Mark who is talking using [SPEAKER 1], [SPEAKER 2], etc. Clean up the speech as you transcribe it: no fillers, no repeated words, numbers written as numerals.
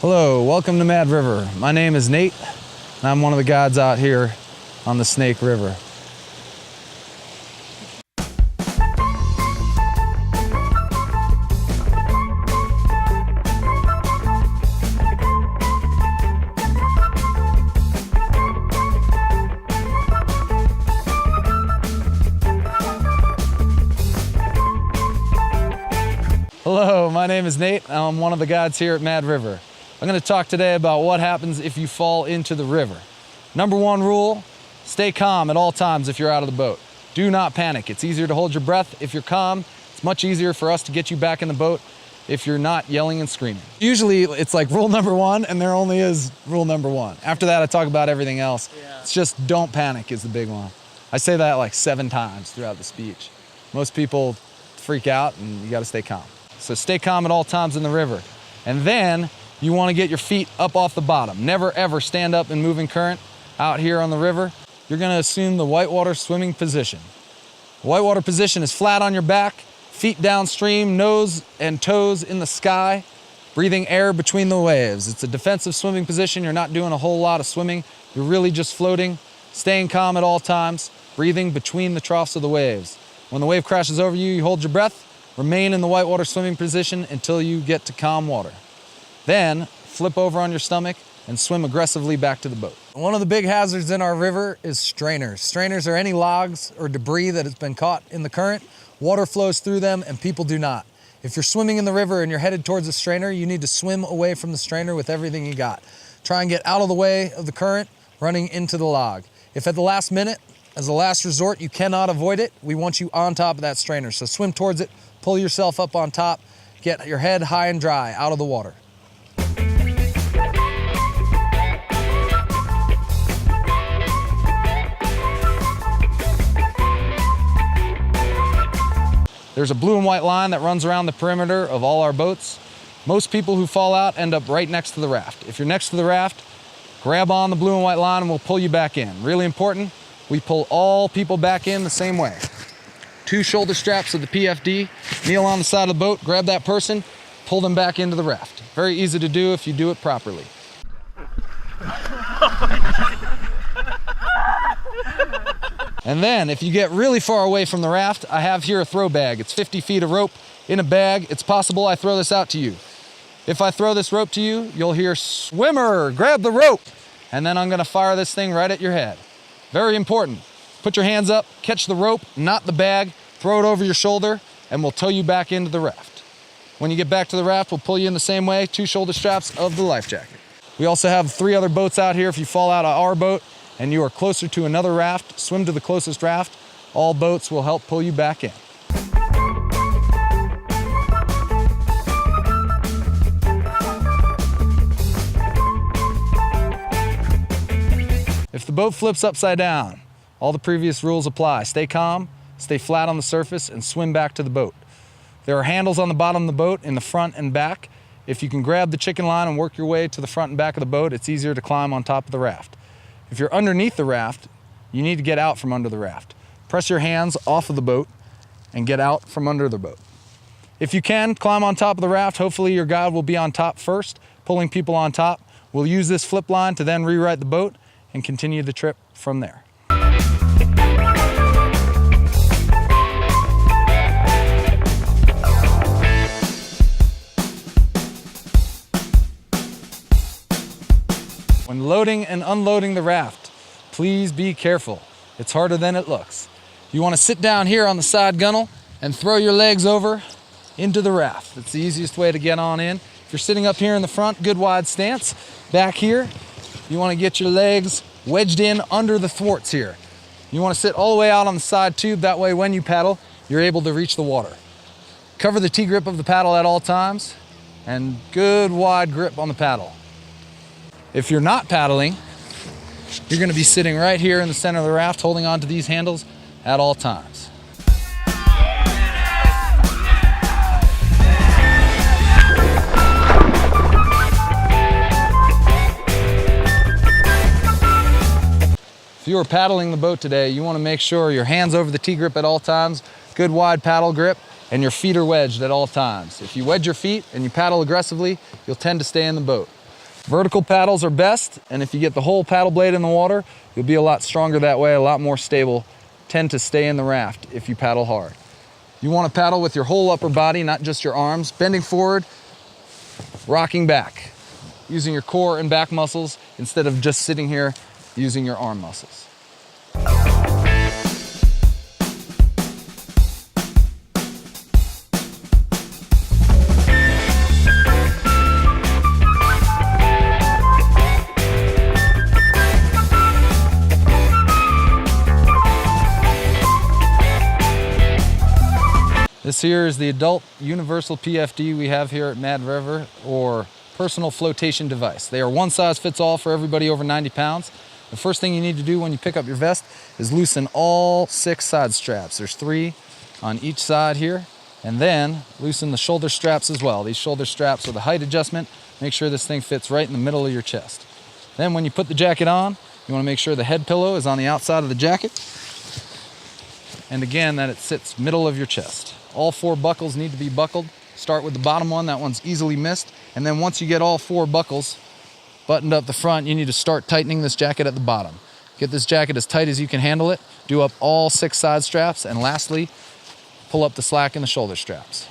[SPEAKER 1] Hello, welcome to Mad River. My name is Nate, and I'm one of the guides out here on the Snake River. Hello, my name is Nate. I'm one of the guides here at Mad River. I'm going to talk today about what happens if you fall into the river. Number one rule, stay calm at all times if you're out of the boat. Do not panic. It's easier to hold your breath if you're calm. It's much easier for us to get you back in the boat if you're not yelling and screaming. Usually it's like rule number one, and there only is rule number one. After that, I talk about everything else. It's just don't panic is the big one. I say that like 7 times throughout the speech. Most people freak out, and you got to stay calm. So stay calm at all times in the river. And then you want to get your feet up off the bottom. Never ever stand up in moving current out here on the river. You're going to assume the whitewater swimming position. The whitewater position is flat on your back, feet downstream, nose and toes in the sky, breathing air between the waves. It's a defensive swimming position. You're not doing a whole lot of swimming. You're really just floating, staying calm at all times, breathing between the troughs of the waves. When the wave crashes over you, you hold your breath, remain in the whitewater swimming position until you get to calm water. Then flip over on your stomach and swim aggressively back to the boat. One of the big hazards in our river is strainers. Strainers are any logs or debris that has been caught in the current. Water flows through them and people do not. If you're swimming in the river and you're headed towards a strainer, you need to swim away from the strainer with everything you got. Try and get out of the way of the current, running into the log. If at the last minute, as a last resort, you cannot avoid it, we want you on top of that strainer. So swim towards it, pull yourself up on top, get your head high and dry out of the water. There's a blue and white line that runs around the perimeter of all our boats. Most people who fall out end up right next to the raft. If you're next to the raft, grab on the blue and white line and we'll pull you back in. Really important, we pull all people back in the same way. 2 shoulder straps of the PFD, kneel on the side of the boat, grab that person, pull them back into the raft. Very easy to do if you do it properly. And then if you get really far away from the raft, I have here a throw bag. It's 50 feet of rope in a bag. It's possible I throw this out to you. If I throw this rope to you, you'll hear swimmer, grab the rope. And then I'm gonna fire this thing right at your head. Very important. Put your hands up, catch the rope, not the bag, throw it over your shoulder, and we'll tow you back into the raft. When you get back to the raft, we'll pull you in the same way, 2 shoulder straps of the life jacket. We also have 3 other boats out here. If you fall out of our boat and you are closer to another raft, swim to the closest raft. All boats will help pull you back in. If the boat flips upside down, all the previous rules apply. Stay calm, stay flat on the surface, and swim back to the boat. There are handles on the bottom of the boat in the front and back. If you can grab the chicken line and work your way to the front and back of the boat, it's easier to climb on top of the raft. If you're underneath the raft, you need to get out from under the raft. Press your hands off of the boat and get out from under the boat. If you can, climb on top of the raft. Hopefully your guide will be on top first, pulling people on top. We'll use this flip line to then rewrite the boat and continue the trip from there. When loading and unloading the raft, please be careful. It's harder than it looks. You want to sit down here on the side gunnel and throw your legs over into the raft. That's the easiest way to get on in. If you're sitting up here in the front, good wide stance. Back here, you want to get your legs wedged in under the thwarts here. You want to sit all the way out on the side tube. That way when you paddle, you're able to reach the water. Cover the T-grip of the paddle at all times and good wide grip on the paddle. If you're not paddling, you're going to be sitting right here in the center of the raft holding onto these handles at all times. If you are paddling the boat today, you want to make sure your hands over the T-grip at all times, good wide paddle grip, and your feet are wedged at all times. If you wedge your feet and you paddle aggressively, you'll tend to stay in the boat. Vertical paddles are best, and if you get the whole paddle blade in the water, you'll be a lot stronger that way, a lot more stable, tend to stay in the raft if you paddle hard. You want to paddle with your whole upper body, not just your arms, bending forward, rocking back, using your core and back muscles instead of just sitting here using your arm muscles. This here is the adult universal PFD we have here at Mad River, or personal flotation device. They are one size fits all for everybody over 90 pounds. The first thing you need to do when you pick up your vest is loosen all 6 side straps. There's 3 on each side here, and then loosen the shoulder straps as well. These shoulder straps with a height adjustment, make sure this thing fits right in the middle of your chest. Then when you put the jacket on, you want to make sure the head pillow is on the outside of the jacket, and again that it sits middle of your chest. All 4 buckles need to be buckled. Start with the bottom one, that one's easily missed. And then once you get all 4 buckles buttoned up the front, you need to start tightening this jacket at the bottom. Get this jacket as tight as you can handle it. Do up all 6 side straps. And lastly, pull up the slack in the shoulder straps.